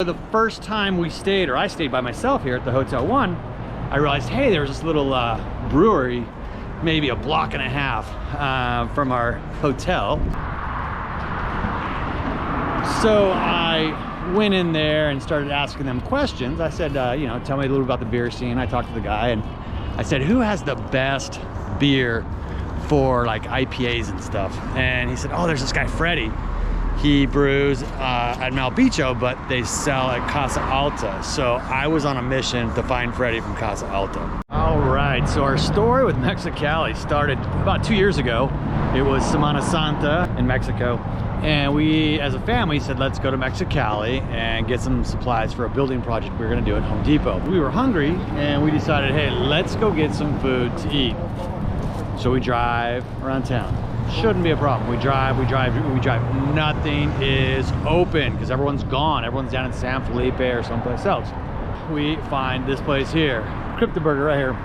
The first time we stayed, or I stayed by myself here at the Hotel 1, I realized, hey, there's this little brewery, maybe a block and a half from our hotel. So I went in there and started asking them questions. I said, you know, tell me a little about the beer scene. I talked to the guy and I said, who has the best beer for like IPAs and stuff? And he said, oh, there's this guy, Freddie. He brews at Malbicho, but they sell at Casa Alta. So I was on a mission to find Freddie from Casa Alta. All right, so our story with Mexicali started about 2 years ago. It was Semana Santa in Mexico. And we, as a family, said, let's go to Mexicali and get some supplies for a building project we were gonna do at Home Depot. We were hungry and we decided, hey, let's go get some food to eat. So we drive around town. Shouldn't be a problem. We drive. Nothing is open because everyone's gone. Everyone's down in San Felipe or someplace else. We find this place here, Crypto Burger right here.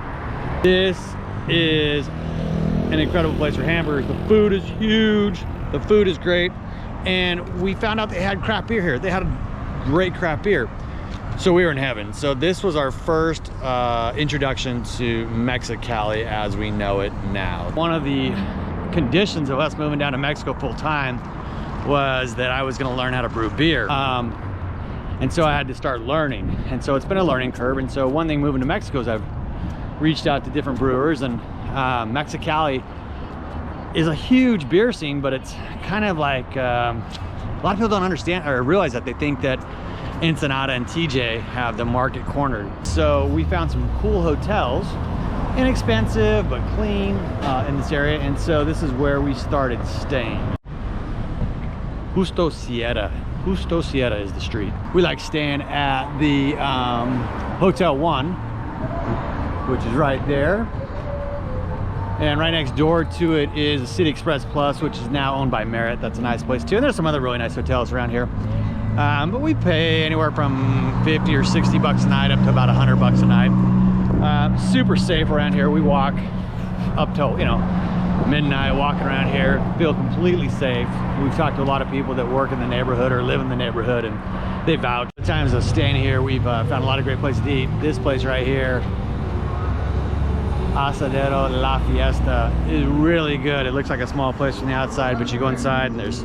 This is an incredible place for hamburgers. The food is huge. The food is great. And we found out they had craft beer here. They had a great craft beer. So we were in heaven. So this was our first introduction to Mexicali as we know it now. One of the conditions of us moving down to Mexico full time was that I was going to learn how to brew beer. And so I had to start learning. And so it's been a learning curve. And so one thing moving to Mexico is I've reached out to different brewers, and Mexicali is a huge beer scene, but it's kind of like a lot of people don't understand or realize that. They think that Ensenada and TJ have the market cornered. So we found some cool hotels, inexpensive but clean in this area, and so this is where we started staying. Justo Sierra is the street. We like staying at the Hotel 1, which is right there, and right next door to it is City Express Plus, which is now owned by Marriott. That's a nice place too, and there's some other really nice hotels around here. But we pay anywhere from 50 or 60 bucks a night up to about 100 bucks a night. Super safe around here. We walk up till, you know, midnight, walking around here, feel completely safe. We've talked to a lot of people that work in the neighborhood or live in the neighborhood, and they vouch. The times of staying here, we've found a lot of great places to eat. This place right here, Asadero La Fiesta, is really good. It looks like a small place from the outside, but you go inside and there's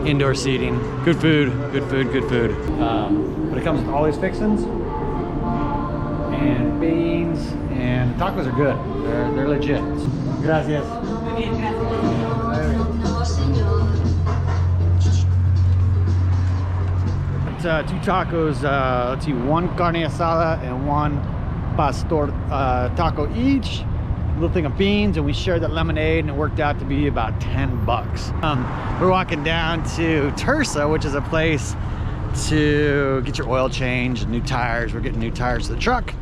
indoor seating. Good food, good food, good food. But it comes with all these fixings and beans, and the tacos are good. They're legit. Gracias. Two tacos, let's see, one carne asada and one pastor taco each. A little thing of beans, and we shared that lemonade, and it worked out to be about 10 bucks. We're walking down to Terza, which is a place to get your oil changed, new tires. We're getting new tires to the truck.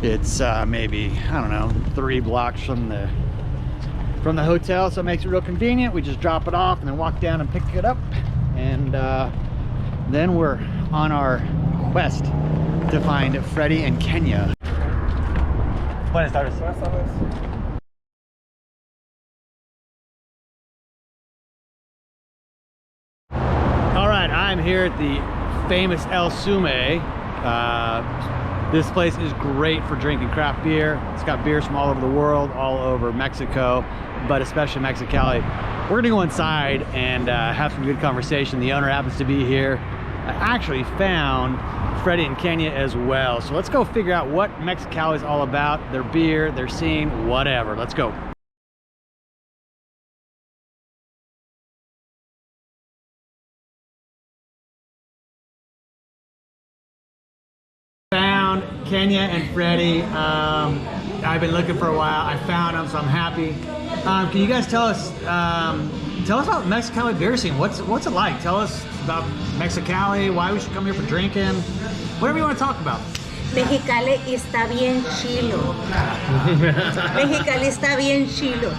It's maybe, I don't know, 3 blocks from the hotel, so it makes it real convenient. We just drop it off and then walk down and pick it up, and then we're on our quest to find Freddie and Kenia. Buenas tardes. Buenas tardes. All right, I'm here at the famous El Sume. This place is great for drinking craft beer. It's got beers from all over the world, all over Mexico, but especially Mexicali. We're gonna go inside and have some good conversation. The owner happens to be here. I actually found Freddie and Kenia as well. So let's go figure out what Mexicali is all about, their beer, their scene, whatever. Let's go. Found Kenia and Freddie. I've been looking for a while. I found them, so I'm happy. Can you guys tell us about Mexicali beer scene? What's it like? Tell us about Mexicali, why we should come here for drinking, whatever you want to talk about. Mexicali está bien chilo. Mexicali está bien chilo.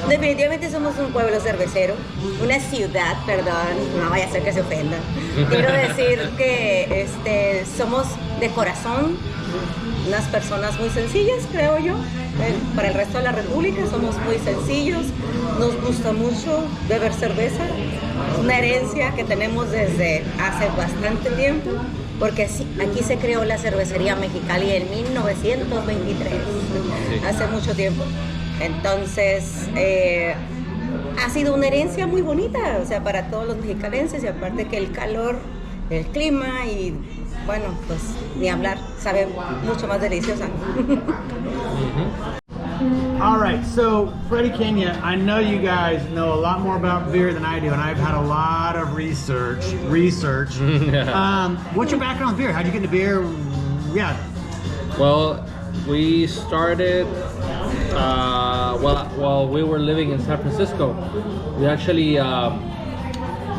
Definitivamente somos un pueblo cervecero, una ciudad, perdón, no vaya a ser que se ofenda. Quiero decir que somos de corazón, unas personas muy sencillas, creo yo. Para el resto de la República somos muy sencillos, nos gusta mucho beber cerveza, una herencia que tenemos desde hace bastante tiempo, porque aquí se creó la cervecería Mexicali en 1923, sí. Hace mucho tiempo. Entonces, ha sido una herencia muy bonita, o sea, para todos los mexicalenses, y aparte que el calor, el clima y, bueno, pues ni hablar, sabe mucho más deliciosa. All right, so Freddie, Kenia, I know you guys know a lot more about beer than I do, and I've had a lot of research. What's your background with beer? How'd you get into beer? Yeah. Well, we started while we were living in San Francisco. We actually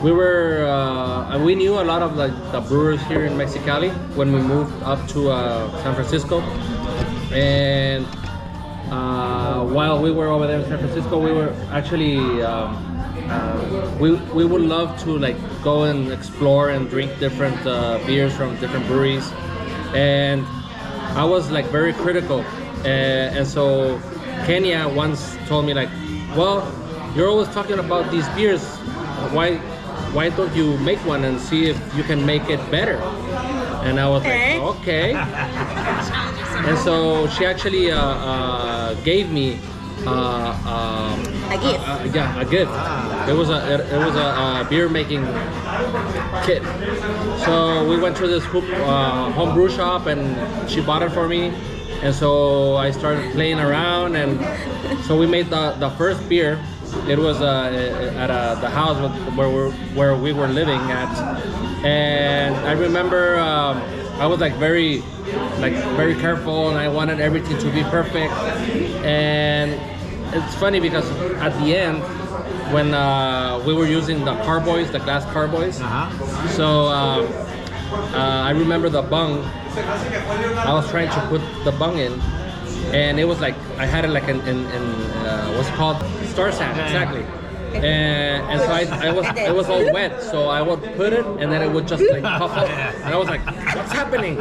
we knew a lot of the brewers here in Mexicali when we moved up to San Francisco, and while we were over there in San Francisco, we were actually we would love to like go and explore and drink different beers from different breweries, and I was like very critical, and so Kenia once told me like, well, you're always talking about these beers, why don't you make one and see if you can make it better? And I was like, okay. And so she actually gave me a gift. A gift. It was a beer making kit. So we went to this home brew shop, and she bought it for me. And so I started playing around, and so we made the first beer. It was at the house where we were living at, and I remember I was like very careful, and I wanted everything to be perfect. And it's funny because at the end, when we were using the carboys, the glass carboys, so I remember the bung. I was trying to put the bung in, and it was like I had it like in what's it called, star sand, exactly. And so it was all wet, so I would put it, and then it would just like puff up, and I was like, what's happening?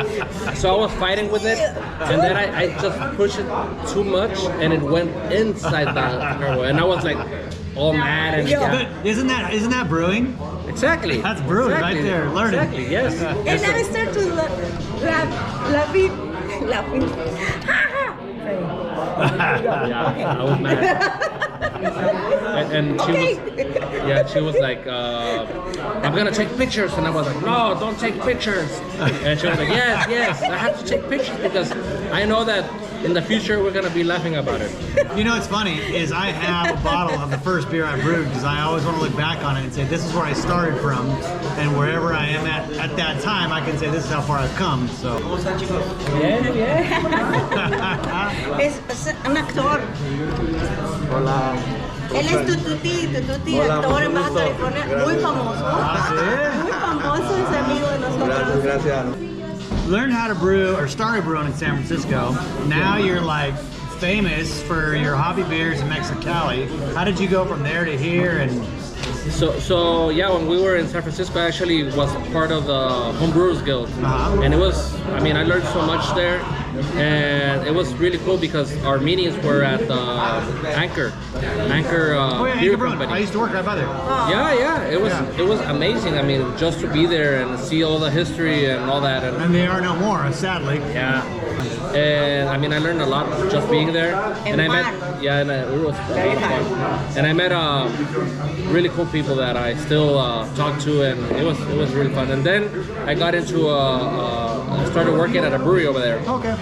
So I was fighting with it, and then I just pushed it too much, and it went inside the carboy, and I was like all mad. And but isn't that brewing? Exactly. That's brewing right there. Learning. Exactly. Yes. And I start to laughing. Yeah, I was mad. And she was like, I'm gonna take pictures, and I was like, no, don't take pictures. And she was like, yes, I have to take pictures because I know that in the future we're gonna be laughing about it. You know what's funny is I have a bottle of the first beer I brewed because I always want to look back on it and say this is where I started from, and wherever I am at that time I can say this is how far I've come. So. Es un actor. Hola. Él es Tututi, actor en Baja California, muy famoso. Muy famoso, es amigo de nosotros. Gracias. Learned how to brew or started brewing in San Francisco. Now you're like famous for your hobby beers in Mexicali. How did you go from there to here? And So yeah, when we were in San Francisco, I actually was part of the Home Brewers Guild, and it was, I mean, I learned so much there, and it was really cool because our meetings were at the Anchor beer company. I used to work right by there. Yeah, it was amazing. I mean, just to be there and see all the history and all that. And they are no more, sadly. Yeah. And I mean, I learned a lot just being there. And I met, it was very fun. And I met really cool people that I still talk to, and it was really fun. And then I got into I started working at a brewery over there. Okay.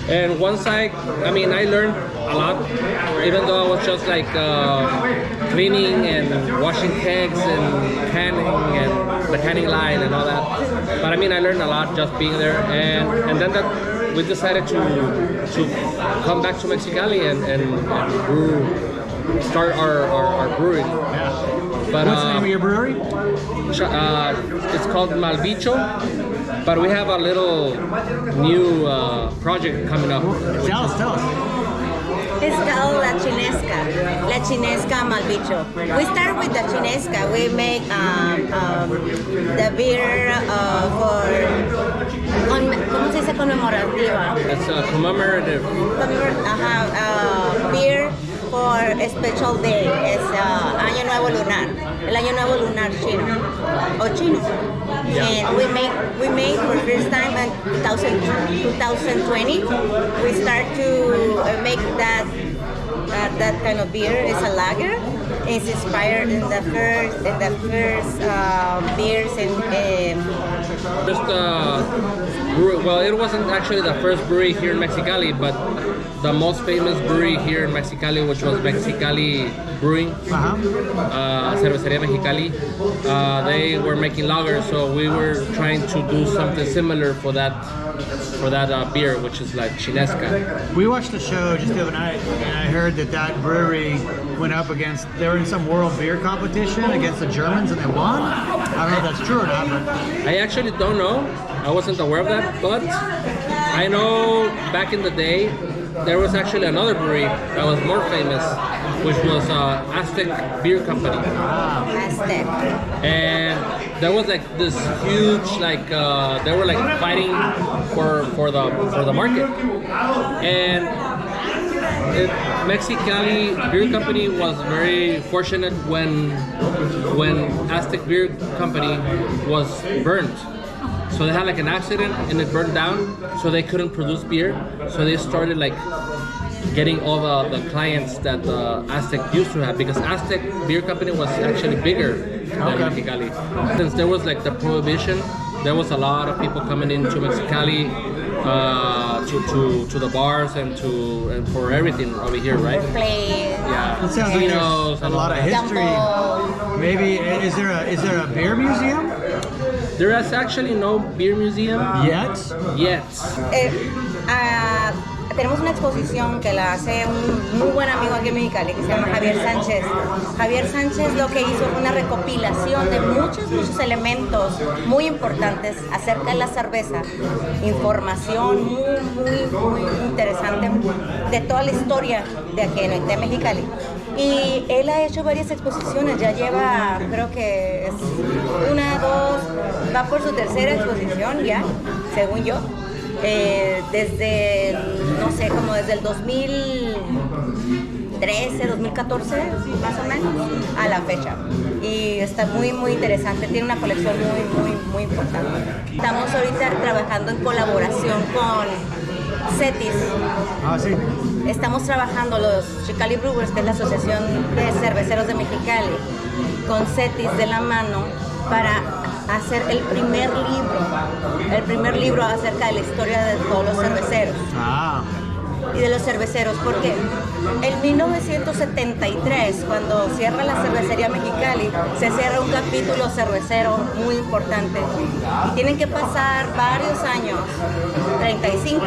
And once I learned a lot, even though I was just like cleaning and washing kegs and canning and the canning line and all that. But I mean, I learned a lot just being there, and then we decided to come back to Mexicali and start our brewery. Yeah. But, what's the name of your brewery? It's called Malbicho, but we have a little new project coming up. Tell us. It's called La Chinesca Malbicho. We start with the Chinesca. We make the beer ¿cómo se dice conmemorativa? It's a commemorative. Beer for a special day. Es Año Nuevo Lunar, el Año Nuevo Lunar chino, o chino. And we made for first time in 2020. We start to make that kind of beer. It's a lager. It's inspired in the first beers in. Well, it wasn't actually the first brewery here in Mexicali, but the most famous brewery here in Mexicali, which was Mexicali Brewing, Cerveceria Mexicali. They were making lagers, so we were trying to do something similar for that beer, which is like Chinesca. We watched the show just the other night, and I heard that brewery went up against, they were in some world beer competition against the Germans, and they won. I don't know if that's true or not, but I actually don't know. I wasn't aware of that, but I know back in the day there was actually another brewery that was more famous, which was Aztec Beer Company. Aztec. And there was like this huge, like they were like fighting for the market. And Mexicali Beer Company was very fortunate when Aztec Beer Company was burned. So they had like an accident and it burned down, so they couldn't produce beer. So they started like getting all the clients that Aztec used to have, because Aztec Beer Company was actually bigger than Mexicali. Since there was like the prohibition, there was a lot of people coming into Mexicali to the bars and for everything over here, right? Play. Yeah. it sounds like there's a lot of history. Dumbo. Maybe is there a beer museum? There is actually no beer museum Yet? Tenemos una exposición que la hace un muy buen amigo aquí en Mexicali, que se llama Javier Sánchez. Javier Sánchez lo que hizo fue una recopilación de muchos elementos muy importantes acerca de la cerveza, información muy interesante de toda la historia de aquí de Mexicali. Y él ha hecho varias exposiciones, ya lleva, creo que es 1, 2, va por su tercera exposición ya, según yo. Desde, no sé, como desde el 2013, 2014, más o menos, a la fecha. Y está muy interesante, tiene una colección muy importante. Estamos ahorita trabajando en colaboración con CETIS. Sí. Estamos trabajando los Chicali Brewers, que es la Asociación de Cerveceros de Mexicali, con CETIS de la mano para hacer el primer libro acerca de la historia de todos los cerveceros y de los cerveceros, porque en 1973, cuando cierra la Cervecería Mexicali, se cierra un capítulo cervecero muy importante y tienen que pasar varios años, 35,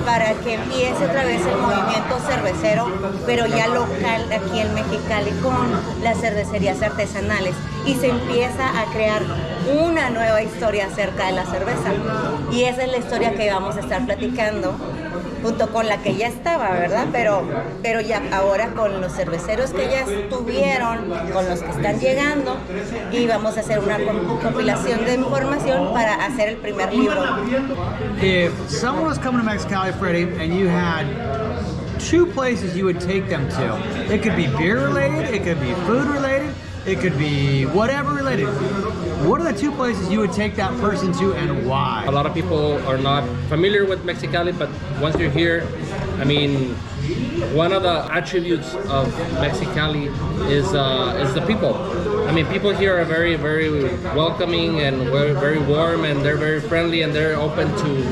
para que empiece otra vez el movimiento cervecero, pero ya local aquí en Mexicali, con las cervecerías artesanales, y se empieza a crear una nueva historia acerca de la cerveza. Y esa es la historia que vamos a estar platicando, junto con la que ya estaba, ¿verdad? Pero ya ahora con los cerveceros que ya estuvieron, con los que están llegando, y vamos a hacer una compilación de información para hacer el primer libro. If someone was coming to Mexicali, Freddie, and you had 2 places you would take them to, it could be beer related, it could be food related, it could be whatever related. What are the 2 places you would take that person to, and why? A lot of people are not familiar with Mexicali, but once you're here, I mean, one of the attributes of Mexicali is the people. I mean, people here are very welcoming and very warm, and they're very friendly, and they're open to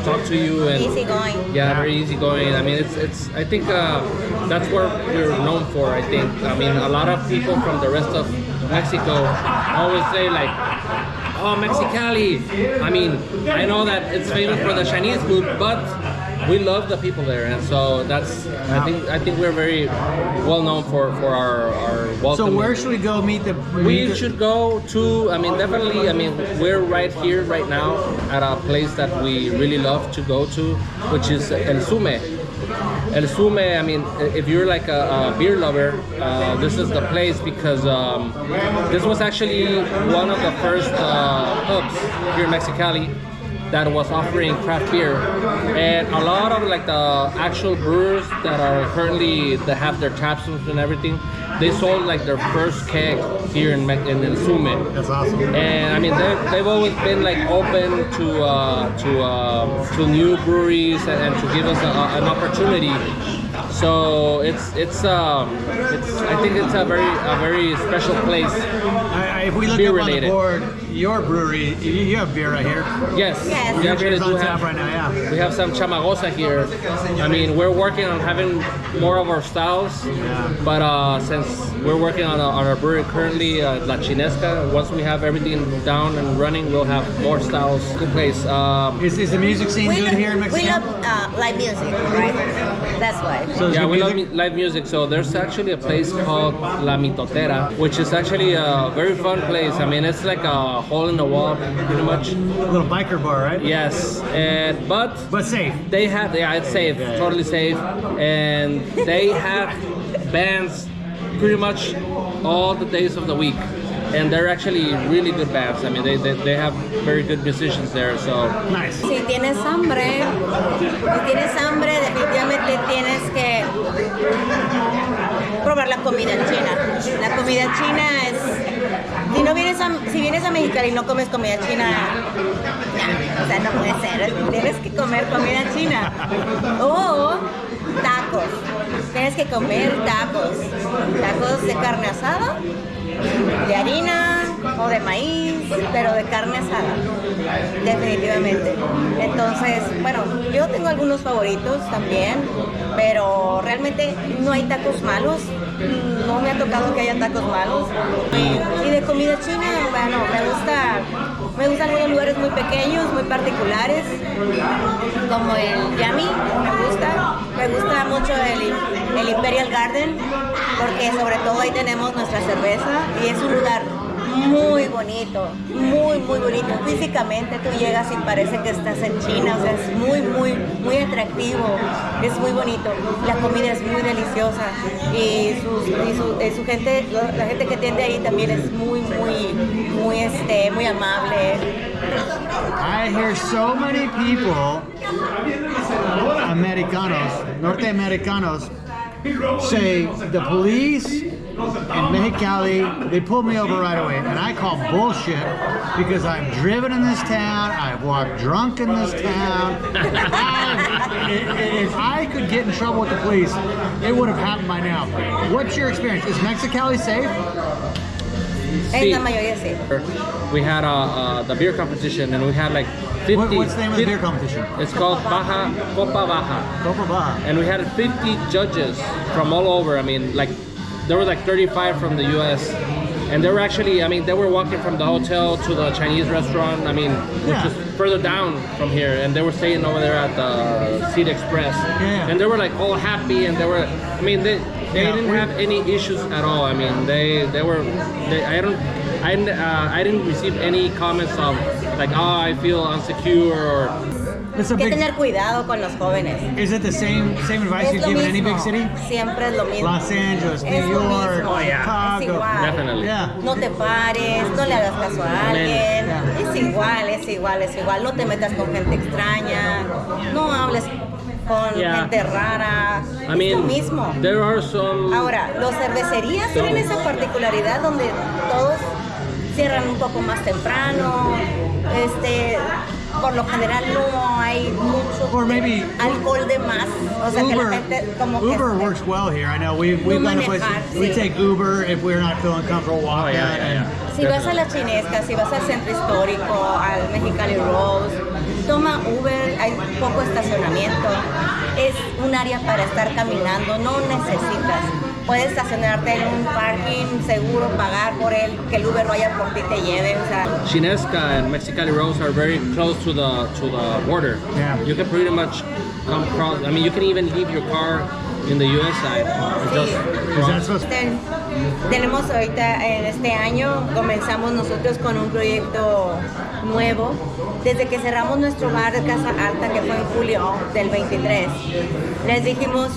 talk to you. And easygoing. Yeah, very easygoing. I mean, it's. I think that's what we're known for. I think. I mean, a lot of people from the rest of Mexico always say like, "Oh, Mexicali." I mean, I know that it's famous for the Chinese food, but we love the people there, and so that's. I think we're very well known for our welcome. So where should we go meet the? We should go to. I mean, definitely. I mean, we're right here, right now, at a place that we really love to go to, which is El Sume. El Sume, I mean, if you're like a beer lover, this is the place, because this was actually one of the first pubs here in Mexicali. that was offering craft beer, and a lot of like the actual brewers that are currently that have their tap rooms and everything, they sold like their first keg here in Sume. That's awesome. And I mean they've always been like open to new breweries and to give us an opportunity. So it's I think it's a very special place. If we look beer up related. on the board, your brewery, you have beer right here. Yes, Yes. we actually Beer's do on tap have. right now, yeah. We have some chamagosa here. I mean, we're working on having more of our styles, but since we're working on our brewery currently, La Chinesca, once we have everything down and running, we'll have more styles. Good place. Is the music scene good here in We Mexico? love live music, right? That's why. So is Yeah, good we love music? live music. So there's actually a place called La Mitotera, which is actually a very fun place. I mean, it's like a hole in the wall, pretty much. A little biker bar, right? Yes, but But safe. they have, yeah, it's safe, totally safe, and they have bands pretty much all the days of the week, and they're actually really good bands. I mean, they have very good musicians there, so. Nice. Si tienes hambre, definitivamente tienes que probar la comida china. La comida china es, si vienes a Mexicali y no comes comida china, no, o sea, no puede ser. Tienes que comer comida china o tacos. Tienes que comer tacos de carne asada, de harina o de maíz, pero de carne asada, definitivamente. Entonces, bueno, yo tengo algunos favoritos también, pero realmente no hay tacos malos. No me ha tocado que haya tacos malos. Y de comida china, bueno, me gustan algunos lugares muy pequeños, muy particulares, como el Yummy, me gusta mucho el Imperial Garden, porque sobre todo ahí tenemos nuestra cerveza y es un lugar muy bonito, muy bonito. Físicamente tú llegas y parece que estás en China, o sea, es muy atractivo, es muy bonito. La comida es muy deliciosa y su gente, la gente que atiende ahí también es muy amable. I hear so many people, Norteamericanos, say the police in Mexicali, they pulled me over right away, and I call bullshit because I've driven in this town, I've walked drunk in this town. If I could get in trouble with the police, it would have happened by now. What's your experience? Is Mexicali safe? En la mayoría sí. We had the beer competition, and we had like 50. What's the name of the beer competition? It's called Copa Baja. Copa Baja. And we had 50 judges from all over. I mean, like there were like 35 from the U.S. And they were actually, I mean, they were walking from the hotel to the Chinese restaurant. I mean, which is further down from here, and they were staying over there at the Seed Express. Yeah. And they were like all happy, and they were, I mean, they didn't have any issues at all. I mean, I didn't receive any comments of like, oh, I feel insecure or. It's a Hay que big, tener cuidado con los jóvenes. is it the same advice Es you lo give in any mismo. big city? Siempre es lo mismo. Los Angeles, Es New lo York, mismo. Es Chicago. igual. Definitely. Yeah. No te pares, no le hagas caso a alguien. Yeah. Es igual. No te metas con gente extraña. No hables con gente rara. I mean, es lo mismo. there are some. Ahora, los cervecerías tienen esa particularidad donde todos cierran un poco más temprano. Por lo general no hay mucho Or maybe alcohol de más. O sea, que la Uber, gente como que Uber works well here. I know we've gone to places. manejar, We sí. take Uber if we're not feeling comfortable walking. Si vas a la Chinesca, si vas al centro histórico, al Mexicali Rose, toma Uber, hay poco estacionamiento, es un área para estar caminando, no necesitas. Puedes estacionarte en un parking seguro, pagar por él, que el Uber vaya por ti y te lleve. O sea, Chinesca and Mexicali Rose are very close to the border. Yeah. You can pretty much come across. I mean, you can even leave your car in the U.S. side. Is that supposed tenemos ahorita en este año, comenzamos nosotros con un proyecto nuevo. Desde que cerramos nuestro bar de Casa Alta, que fue en julio del 23, les dijimos,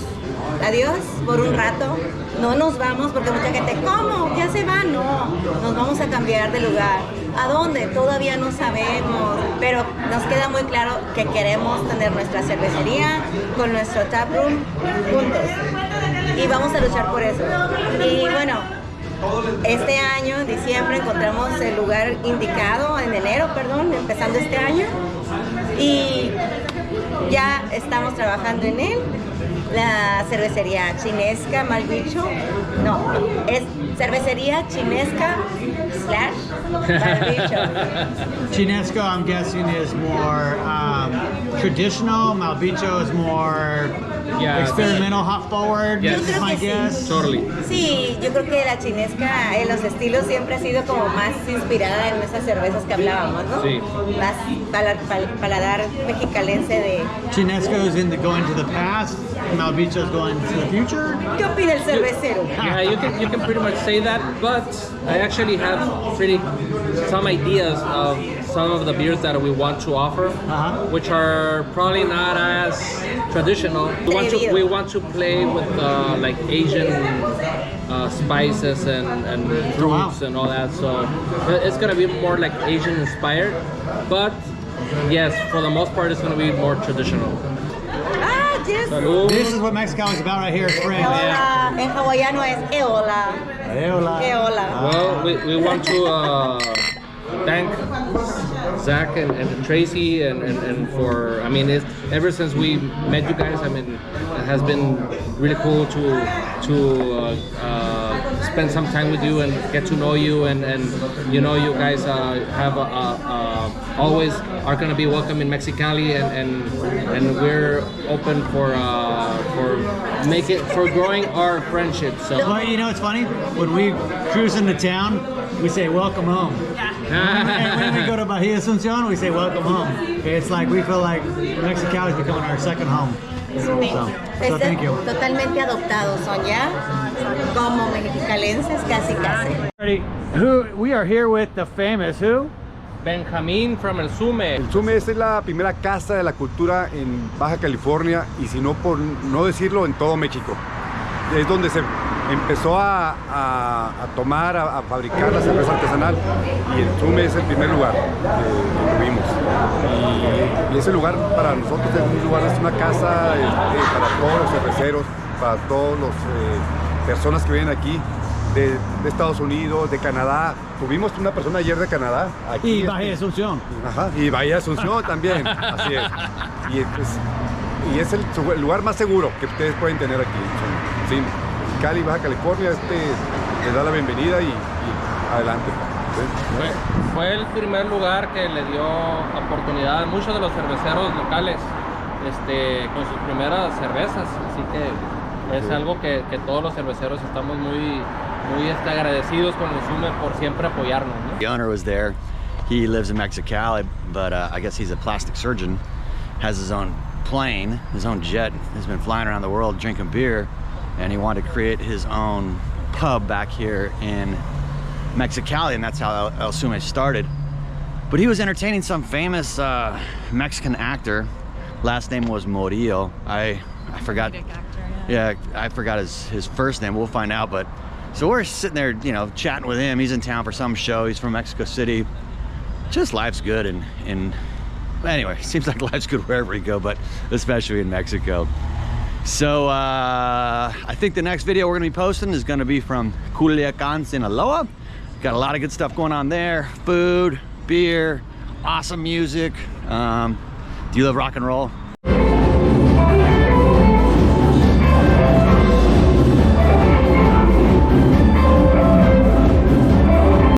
adiós por un rato. No nos vamos porque mucha gente, ¿cómo? ¿Ya se van? No, nos vamos a cambiar de lugar. ¿A dónde? Todavía no sabemos, pero nos queda muy claro que queremos tener nuestra cervecería con nuestro tap room juntos y vamos a luchar por eso. Y bueno, este año, en diciembre, encontramos el lugar indicado, en enero, perdón, empezando este año, y ya estamos trabajando en él. La cervecería chinesca Malbicho, no, es cervecería chinesca / Malbicho. Chinesco, I'm guessing, is more traditional. Malbicho is more experimental, hop forward. Yes. This is my guess. Totally. Sí, yo creo que la chinesca en los estilos siempre ha sido como más inspirada en esas cervezas que hablábamos, ¿no? Sí. Más paladar mexicalense de... Chinesco is going to the past. Malbicho is going to the future. ¿Qué opina el cervecero? Yeah, you can pretty much say that, but I actually have some ideas of some of the beers that we want to offer, which are probably not as traditional. We want to play with like Asian spices and fruits and all that, so it's gonna be more like Asian inspired, but yes, for the most part it's gonna be more traditional. Yes. Salud. This is what Mexicali is about right here, friends. Eola. En hawaiano es eola. Eola. Eola. Well, we want to thank Zach and Tracy and for, I mean, ever since we met you guys, I mean, it has been really cool to spend some time with you and get to know you, and you know, you guys have always are going to be welcome in Mexicali, and we're open for growing our friendship. So Well, you know, it's funny, when we cruise into town, we say welcome home. And when we go to Bahia Asuncion, we say welcome home. It's like we feel like Mexicali is becoming our second home. So thank you. Totalmente adoptados son ya como mexicalenses, casi. We are here with the famous who? Benjamín from el Sume. El Sume es la primera casa de la cultura en Baja California, y si no, por no decirlo, en todo México. Es donde se empezó a tomar, a fabricar la cerveza artesanal, y el Sume es el primer lugar que tuvimos. Y ese lugar para nosotros es una casa para todos los cerveceros, para todas las personas que vienen aquí de Estados Unidos, de Canadá. Tuvimos una persona ayer de Canadá aquí. Y Bahía Asunción. Ajá, y Bahía Asunción también, así es. Y es el lugar más seguro que ustedes pueden tener aquí. Sí, Cali, Baja California, les da la bienvenida y adelante. ¿Sí? Fue el primer lugar que le dio oportunidad a muchos de los cerveceros locales con sus primeras cervezas, así que es algo que todos los cerveceros estamos muy agradecidos con el Sume por siempre apoyarnos, ¿no? The owner was there. He lives in Mexicali, but I guess he's a plastic surgeon, has his own plane, his own jet. He's been flying around the world drinking beer, and he wanted to create his own pub back here in Mexicali, and that's how El Sume started. But he was entertaining some famous Mexican actor. Last name was Murillo. I forgot. Yeah, I forgot his first name. We'll find out. But so we're sitting there, you know, chatting with him. He's in town for some show. He's from Mexico City. Just life's good, and anyway, seems like life's good wherever you go, but especially in Mexico. So I think the next video we're gonna be posting is gonna be from Culiacan, Sinaloa. Got a lot of good stuff going on there. Food, beer, awesome music. Do you love rock and roll?